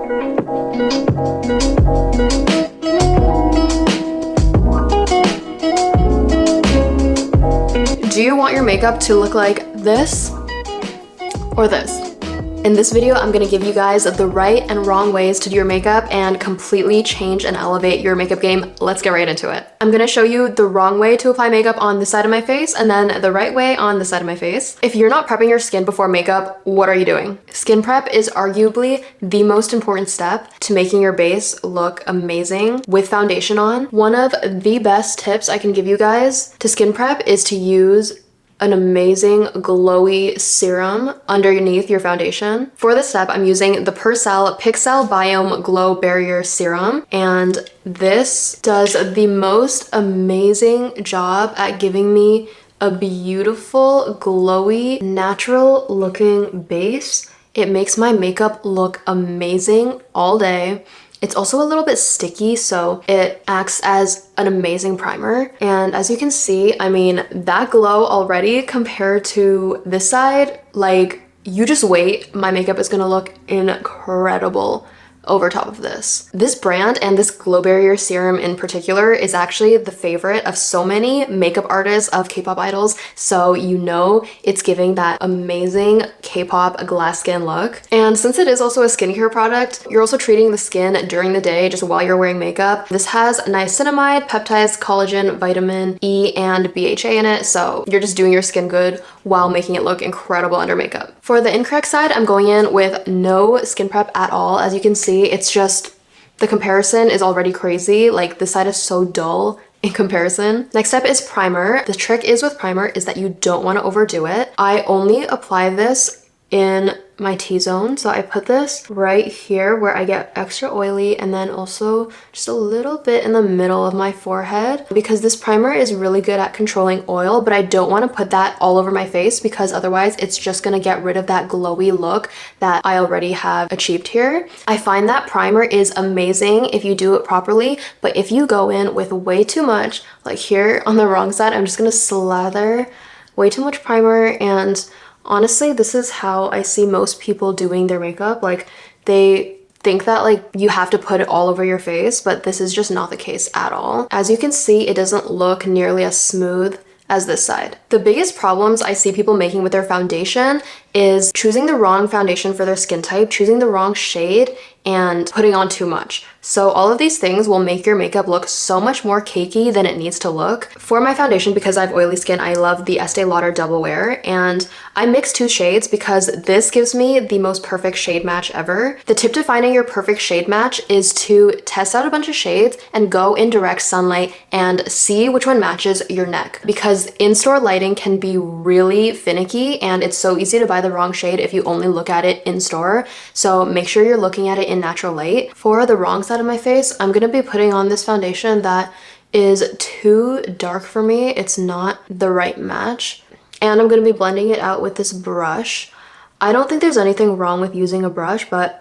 Do you want your makeup to look like this or this? In this video, I'm gonna give you guys the right and wrong ways to do your makeup and completely change and elevate your makeup game. Let's get right into it. I'm gonna show you the wrong way to apply makeup on this side of my face and then the right way on this side of my face. If you're not prepping your skin before makeup, what are you doing? Skin prep is arguably the most important step to making your base look amazing with foundation on. One of the best tips I can give you guys to skin prep is to use an amazing glowy serum underneath your foundation. For this step, I'm using the PURCELL Pixel Biome Glow Barrier Serum, and this does the most amazing job at giving me a beautiful, glowy, natural looking base. It makes my makeup look amazing all day. It's also a little bit sticky, so it acts as an amazing primer. And as you can see, I mean, that glow already compared to this side, like, you just wait, my makeup is gonna look incredible over top of this. This brand and this glow barrier serum in particular is actually the favorite of so many makeup artists of K-pop idols, so you know it's giving that amazing K-pop glass skin look. And since it is also a skincare product, you're also treating the skin during the day just while you're wearing makeup. This has niacinamide, peptides, collagen, vitamin E, and BHA in it, so you're just doing your skin good while making it look incredible under makeup. For the incorrect side, I'm going in with no skin prep at all. As you can see, it's just, the comparison is already crazy. Like, this side is so dull in comparison. Next step is primer. The trick is with primer is that you don't want to overdo it. I only apply this in my T-zone. So I put this right here where I get extra oily, and then also just a little bit in the middle of my forehead, because this primer is really good at controlling oil, but I don't want to put that all over my face because otherwise it's just going to get rid of that glowy look that I already have achieved here. I find that primer is amazing if you do it properly, but if you go in with way too much, like here on the wrong side, I'm just going to slather way too much primer. And honestly, this is how I see most people doing their makeup. Like, they think that like you have to put it all over your face, but this is just not the case at all. As you can see, it doesn't look nearly as smooth as this side. The biggest problems I see people making with their foundation is choosing the wrong foundation for their skin type, choosing the wrong shade, and putting on too much. So all of these things will make your makeup look so much more cakey than it needs to look. For my foundation, because I have oily skin, I love the Estee Lauder Double Wear, and I mix two shades because this gives me the most perfect shade match ever. The tip to finding your perfect shade match is to test out a bunch of shades and go in direct sunlight and see which one matches your neck, because in-store lighting can be really finicky and it's so easy to buy the wrong shade if you only look at it in store. So make sure you're looking at it in natural light. For the wrong side of my face, I'm gonna be putting on this foundation that is too dark for me. It's not the right match. And I'm gonna be blending it out with this brush. I don't think there's anything wrong with using a brush, but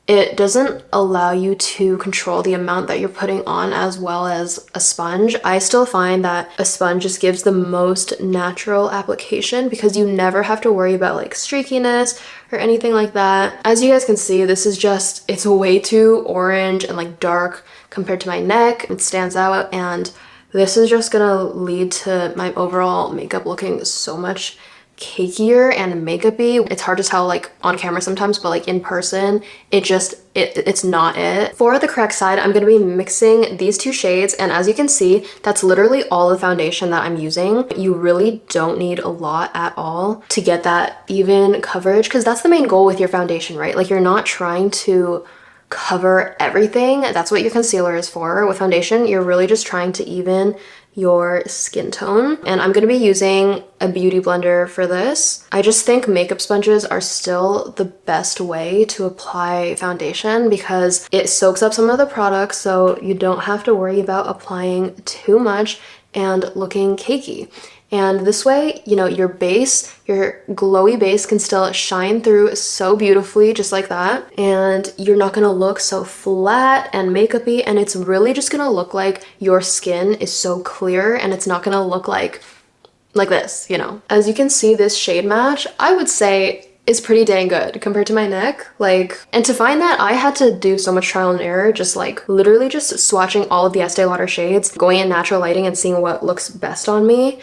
it doesn't allow you to control the amount that you're putting on as well as a sponge. I still find that a sponge just gives the most natural application because you never have to worry about like streakiness or anything like that. As you guys can see, this is just, it's way too orange and like dark compared to my neck. It stands out, and this is just gonna lead to my overall makeup looking so much cakier and makeup-y. It's hard to tell like on camera sometimes, but like in person, it's not it. For the correct side, I'm gonna be mixing these two shades, and as you can see, that's literally all the foundation that I'm using. You really don't need a lot at all to get that even coverage, because that's the main goal with your foundation, right? Like, you're not trying to cover everything. That's what your concealer is for. With foundation, you're really just trying to even your skin tone. And I'm gonna be using a beauty blender for this. I just think makeup sponges are still the best way to apply foundation because it soaks up some of the products, so you don't have to worry about applying too much and looking cakey. And this way, you know, your base, your glowy base can still shine through so beautifully, just like that. And you're not gonna look so flat and makeup-y, and it's really just gonna look like your skin is so clear, and it's not gonna look like this, you know. As you can see, this shade match, I would say is pretty dang good compared to my neck. Like, and to find that, I had to do so much trial and error, just like literally just swatching all of the Estee Lauder shades, going in natural lighting and seeing what looks best on me.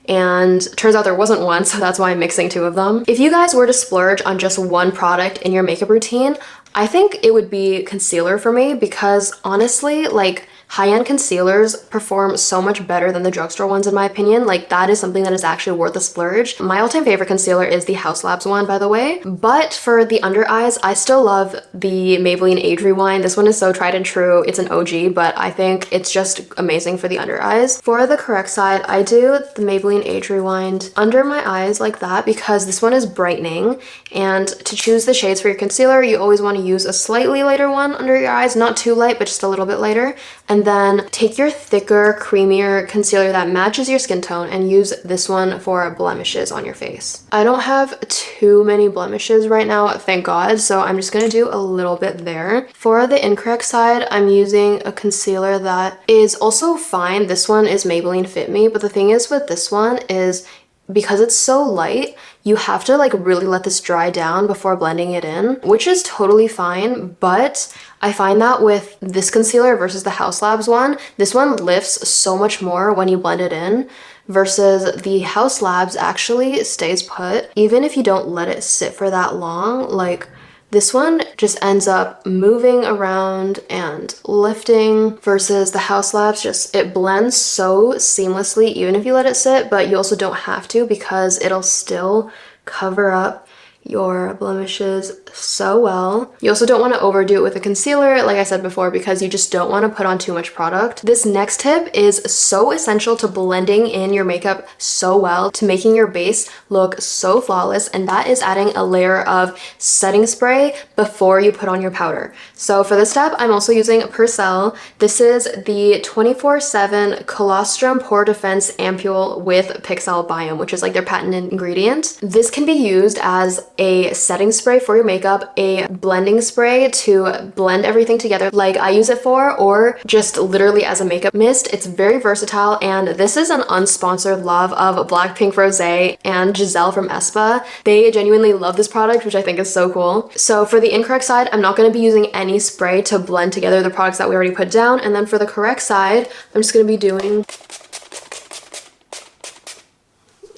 And turns out there wasn't one, so that's why I'm mixing two of them. If you guys were to splurge on just one product in your makeup routine, I think it would be concealer for me, because honestly, like, high-end concealers perform so much better than the drugstore ones in my opinion. Like, that is something that is actually worth a splurge. My all-time favorite concealer is the Haus Labs one, by the way. But for the under eyes, I still love the Maybelline Age Rewind. This one is so tried and true. It's an OG, but I think it's just amazing for the under eyes. For the correct side, I do the Maybelline Age Rewind under my eyes like that, because this one is brightening. And to choose the shades for your concealer, you always want to use a slightly lighter one under your eyes, not too light, but just a little bit lighter. And then take your thicker, creamier concealer that matches your skin tone and use this one for blemishes on your face. I don't have too many blemishes right now, thank God, so I'm just gonna do a little bit there. For the incorrect side, I'm using a concealer that is also fine. This one is Maybelline Fit Me, but the thing is with this one is, because it's so light, you have to like really let this dry down before blending it in, which is totally fine. But I find that with this concealer versus the Haus Labs one, this one lifts so much more when you blend it in, versus the Haus Labs actually stays put. Even if you don't let it sit for that long, like, this one just ends up moving around and lifting, versus the Haus Labs just, it blends so seamlessly even if you let it sit, but you also don't have to, because it'll still cover up your blemishes so well. You also don't want to overdo it with a concealer, like I said before, because you just don't want to put on too much product. This next tip is so essential to blending in your makeup so well, to making your base look so flawless, and that is adding a layer of setting spray before you put on your powder. So for this step, I'm also using PURCELL. This is the 24/7 Colostrum Pore Defense Ampule with Pixel Biome, which is like their patented ingredient. This can be used as a setting spray for your makeup, a blending spray to blend everything together like I use it for, or just literally as a makeup mist. It's very versatile, and this is an unsponsored love of Blackpink Rosé and Giselle from aespa. They genuinely love this product, which I think is so cool. So for the incorrect side, I'm not going to be using any spray to blend together the products that we already put down, and then for the correct side, I'm just going to be doing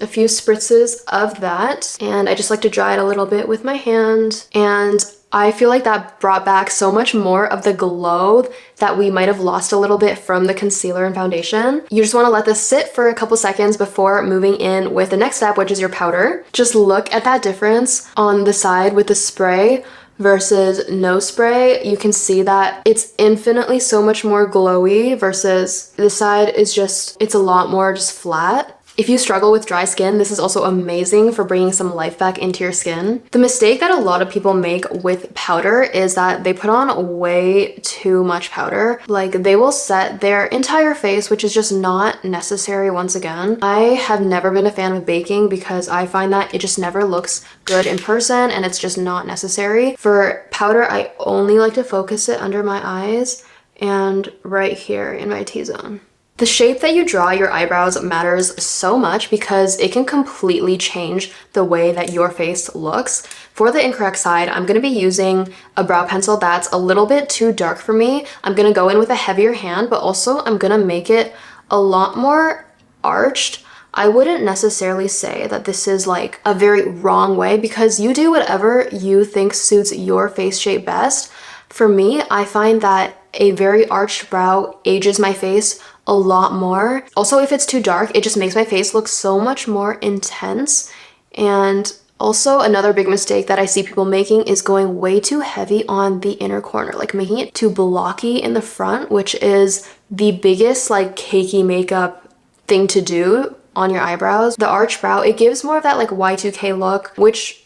a few spritzes of that, and I just like to dry it a little bit with my hand, and I feel like that brought back so much more of the glow that we might have lost a little bit from the concealer and foundation. You just want to let this sit for a couple seconds before moving in with the next step, which is your powder. Just look at that difference on the side with the spray versus no spray. You can see that it's infinitely so much more glowy, versus this side is just, it's a lot more just flat. If you struggle with dry skin, this is also amazing for bringing some life back into your skin. The mistake that a lot of people make with powder is that they put on way too much powder. Like, they will set their entire face, which is just not necessary once again. I have never been a fan of baking because I find that it just never looks good in person and it's just not necessary. For powder, I only like to focus it under my eyes and right here in my T-zone. The shape that you draw your eyebrows matters so much because it can completely change the way that your face looks. For the incorrect side, I'm going to be using a brow pencil that's a little bit too dark for me. I'm going to go in with a heavier hand, but also I'm going to make it a lot more arched. I wouldn't necessarily say that this is like a very wrong way, because you do whatever you think suits your face shape best. For me, I find that a very arched brow ages my face a lot more. Also, if it's too dark, it just makes my face look so much more intense. And also, another big mistake that I see people making is going way too heavy on the inner corner, like making it too blocky in the front, which is the biggest like cakey makeup thing to do on your eyebrows. The arched brow, it gives more of that like Y2K look, which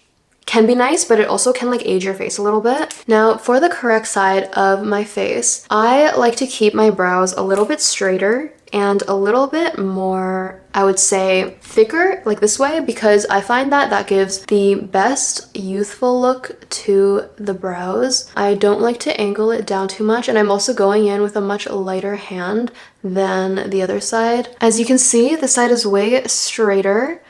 can be nice, but it also can like age your face a little bit. Now, for the correct side of my face, I like to keep my brows a little bit straighter and a little bit more, I would say, thicker, like this way, because I find that that gives the best youthful look to the brows. I don't like to angle it down too much, and I'm also going in with a much lighter hand than the other side. As you can see, the side is way straighter,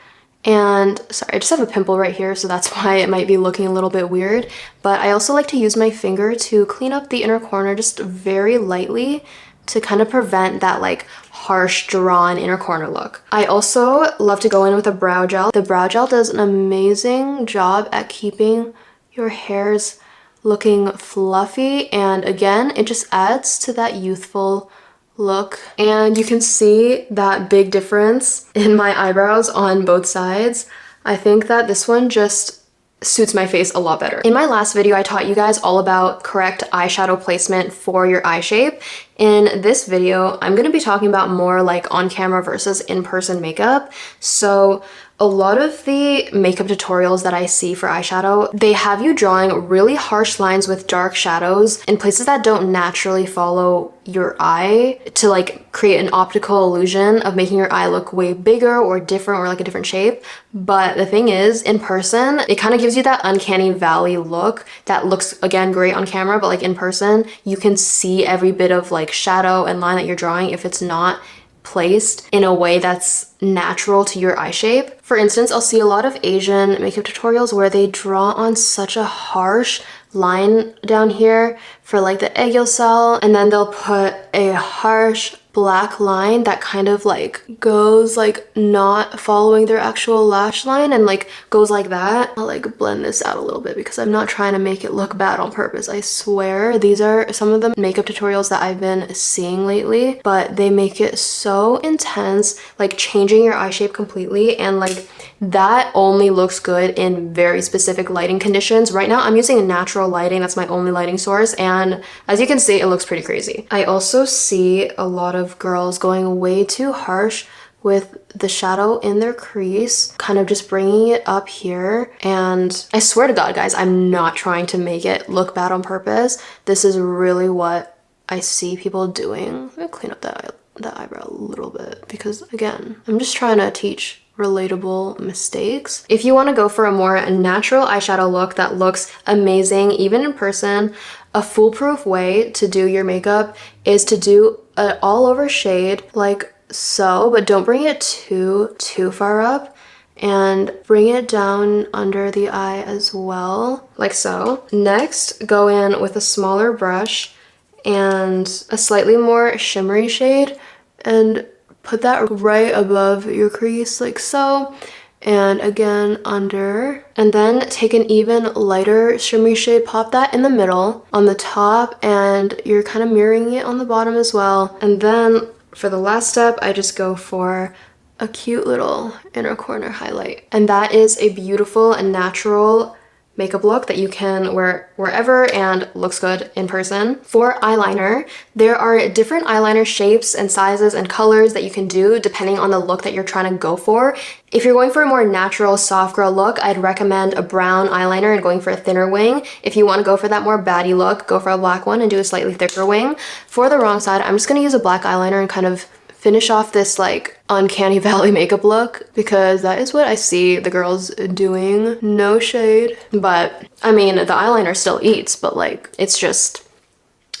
And sorry, I just have a pimple right here, so that's why it might be looking a little bit weird. But I also like to use my finger to clean up the inner corner just very lightly to kind of prevent that like harsh drawn inner corner look. I also love to go in with a brow gel. The brow gel does an amazing job at keeping your hairs looking fluffy, and again, it just adds to that youthful look. And you can see that big difference in my eyebrows on both sides. I think that this one just suits my face a lot better. In my last video, I taught you guys all about correct eyeshadow placement for your eye shape. In this video, I'm going to be talking about more like on camera versus in-person makeup. So a lot of the makeup tutorials that I see for eyeshadow, they have you drawing really harsh lines with dark shadows in places that don't naturally follow your eye to like create an optical illusion of making your eye look way bigger or different or like a different shape. But the thing is, in person, it kind of gives you that uncanny valley look that looks, again, great on camera, but like in person, you can see every bit of like shadow and line that you're drawing if it's not placed in a way that's natural to your eye shape. For instance, I'll see a lot of Asian makeup tutorials where they draw on such a harsh line down here for like the egg yolk cell, and then they'll put a harsh black line that kind of like goes like not following their actual lash line and like goes like that. I'll like blend this out a little bit because I'm not trying to make it look bad on purpose. I swear these are some of the makeup tutorials that I've been seeing lately, but they make it so intense, like changing your eye shape completely, and like that only looks good in very specific lighting conditions. Right now I'm using natural lighting, that's my only lighting source, and as you can see, it looks pretty crazy. I also see a lot of girls going way too harsh with the shadow in their crease, kind of just bringing it up here. And I swear to God, guys, I'm not trying to make it look bad on purpose. This is really what I see people doing. I'm gonna clean up that eyebrow a little bit because, again, I'm just trying to teach relatable mistakes. If you want to go for a more natural eyeshadow look that looks amazing even in person, a foolproof way to do your makeup is to do an all over shade like so, but don't bring it too far up, and bring it down under the eye as well, like so. Next, go in with a smaller brush and a slightly more shimmery shade and put that right above your crease like so, and again under, and then take an even lighter shimmery shade, pop that in the middle on the top, and you're kind of mirroring it on the bottom as well. And then for the last step, I just go for a cute little inner corner highlight, and that is a beautiful and natural makeup look that you can wear wherever and looks good in person. For eyeliner, there are different eyeliner shapes and sizes and colors that you can do depending on the look that you're trying to go for. If you're going for a more natural soft girl look, I'd recommend a brown eyeliner and going for a thinner wing. If you want to go for that more baddie look, go for a black one and do a slightly thicker wing. For the wrong side, I'm just going to use a black eyeliner and kind of finish off this like uncanny valley makeup look because that is what I see the girls doing. No shade, but I mean the eyeliner still eats, but like it's just,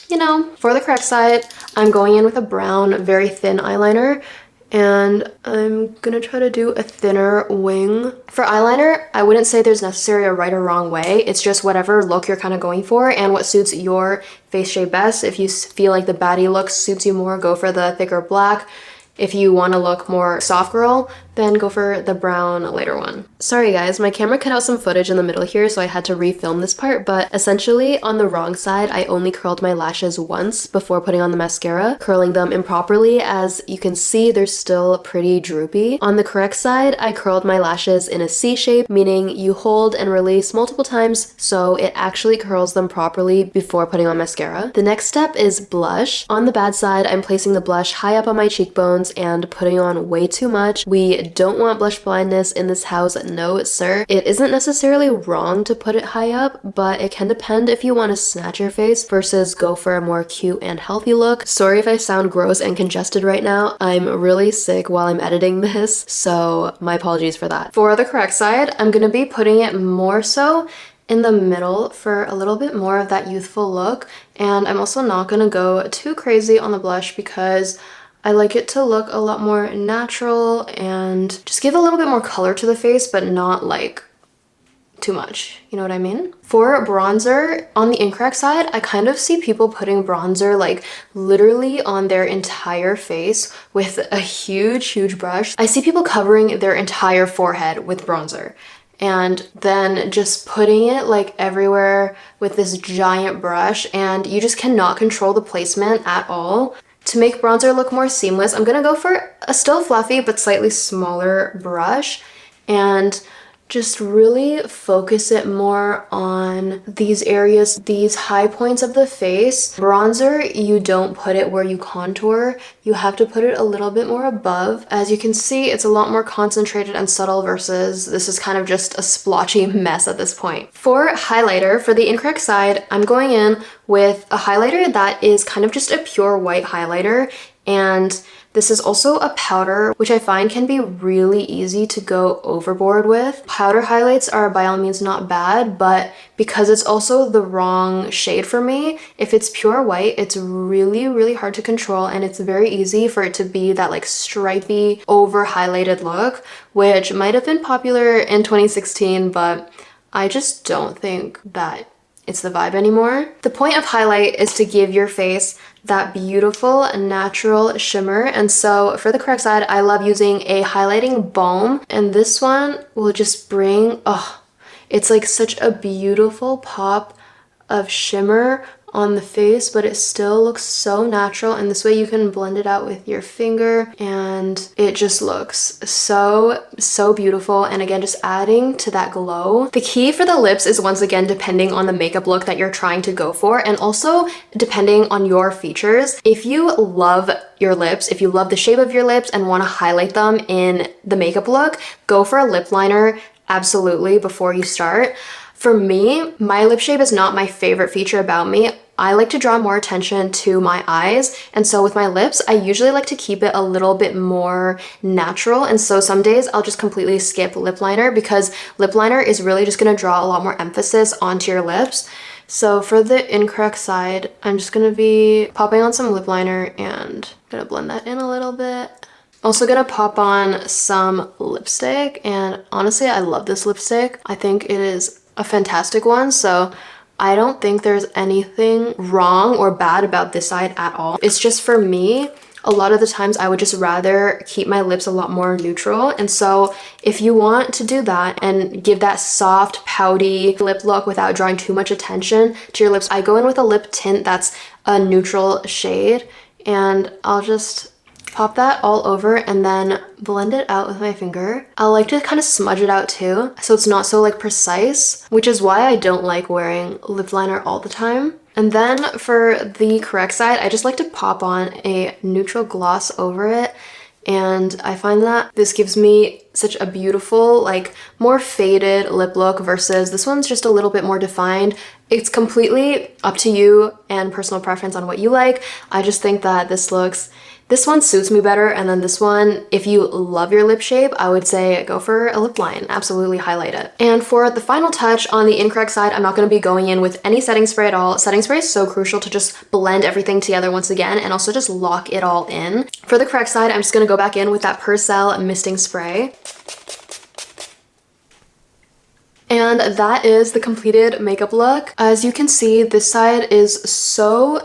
you know. For the correct side, I'm going in with a brown very thin eyeliner, and I'm gonna try to do a thinner wing. For eyeliner, I wouldn't say there's necessarily a right or wrong way. It's just whatever look you're kind of going for and what suits your face shape best. If you feel like the baddie look suits you more, go for the thicker black. If you want to look more soft girl, then go for the brown later one. Sorry guys, my camera cut out some footage in the middle here, so I had to refilm this part, but essentially on the wrong side, I only curled my lashes once before putting on the mascara, curling them improperly. As you can see, they're still pretty droopy. On the correct side, I curled my lashes in a C shape, meaning you hold and release multiple times, so it actually curls them properly before putting on mascara. The next step is blush. On the bad side, I'm placing the blush high up on my cheekbones and putting on way too much. We don't want blush blindness in this house, no sir. It isn't necessarily wrong to put it high up, but it can depend if you want to snatch your face versus go for a more cute and healthy look. Sorry if I sound gross and congested right now. I'm really sick while I'm editing this, so my apologies for that. For the correct side, I'm gonna be putting it more so in the middle for a little bit more of that youthful look, and I'm also not gonna go too crazy on the blush because I like it to look a lot more natural and just give a little bit more color to the face, but not like too much, you know what I mean? For bronzer, on the incorrect side, I kind of see people putting bronzer like literally on their entire face with a huge brush. I see people covering their entire forehead with bronzer and then just putting it like everywhere with this giant brush, and you just cannot control the placement at all. To make bronzer look more seamless, I'm gonna go for a still fluffy but slightly smaller brush and just really focus it more on these areas, these high points of the face. Bronzer, you don't put it where you contour. You have to put it a little bit more above. As you can see, it's a lot more concentrated and subtle versus this is kind of just a splotchy mess at this point. For highlighter, for the incorrect side, I'm going in with a highlighter that is kind of just a pure white highlighter, and this is also a powder, which I find can be really easy to go overboard with. Powder highlights are by all means not bad, but because it's also the wrong shade for me, if it's pure white, it's really hard to control, and it's very easy for it to be that like stripy, over highlighted look, which might have been popular in 2016, but I just don't think that it's the vibe anymore. The point of highlight is to give your face that beautiful natural shimmer, and so for the correct side, I love using a highlighting balm, and this one will just bring, oh, it's like such a beautiful pop of shimmer on the face, but it still looks so natural, and this way you can blend it out with your finger and it just looks so beautiful, and again just adding to that glow. The key for the lips is once again depending on the makeup look that you're trying to go for, and also depending on your features. If you love your lips, if you love the shape of your lips and want to highlight them in the makeup look, go for a lip liner absolutely before you start. For me, my lip shape is not my favorite feature about me. I like to draw more attention to my eyes, and so with my lips, I usually like to keep it a little bit more natural, and so some days I'll just completely skip lip liner because lip liner is really just going to draw a lot more emphasis onto your lips. So for the incorrect side, I'm just going to be popping on some lip liner and I'm going to blend that in a little bit. Also gonna pop on some lipstick, and honestly, I love this lipstick. I think it is a fantastic one, so I don't think there's anything wrong or bad about this side at all. It's just for me, a lot of the times I would just rather keep my lips a lot more neutral, and so if you want to do that and give that soft, pouty lip look without drawing too much attention to your lips, I go in with a lip tint that's a neutral shade, and I'll just pop that all over and then blend it out with my finger. I like to kind of smudge it out too, so it's not so like precise, which is why I don't like wearing lip liner all the time. And then for the correct side, I just like to pop on a neutral gloss over it, and I find that this gives me such a beautiful, like more faded lip look versus this one's just a little bit more defined. It's completely up to you and personal preference on what you like. I just think that this one suits me better, and then this one, if you love your lip shape, I would say go for a lip line. Absolutely highlight it. And for the final touch on the incorrect side, I'm not going to be going in with any setting spray at all. Setting spray is so crucial to just blend everything together once again and also just lock it all in. For the correct side, I'm just going to go back in with that PURCELL misting spray. And that is the completed makeup look. As you can see, this side is so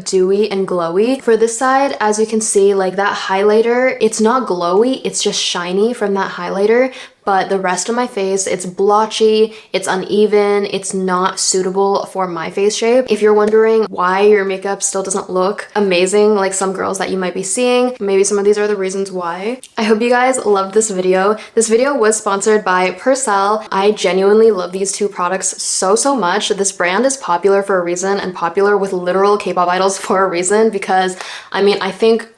dewy and glowy. For this side, as you can see, like that highlighter, it's not glowy, it's just shiny from that highlighter. But the rest of my face, it's blotchy, it's uneven, it's not suitable for my face shape. If you're wondering why your makeup still doesn't look amazing like some girls that you might be seeing, maybe some of these are the reasons why. I hope you guys loved this video. This video was sponsored by PURCELL. I genuinely love these two products so much. This brand is popular for a reason, and popular with literal K-pop idols for a reason, because I mean, I think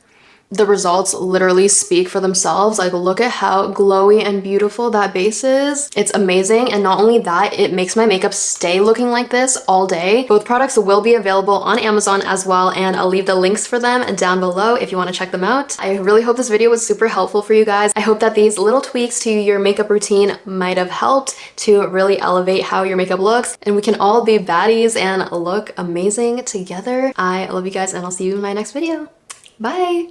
the results literally speak for themselves. Like, look at how glowy and beautiful that base is. It's amazing, and not only that, it makes my makeup stay looking like this all day. Both products will be available on Amazon as well, and I'll leave the links for them down below if you want to check them out. I really hope this video was super helpful for you guys. I hope that these little tweaks to your makeup routine might have helped to really elevate how your makeup looks, and we can all be baddies and look amazing together. I love you guys, and I'll see you in my next video. Bye!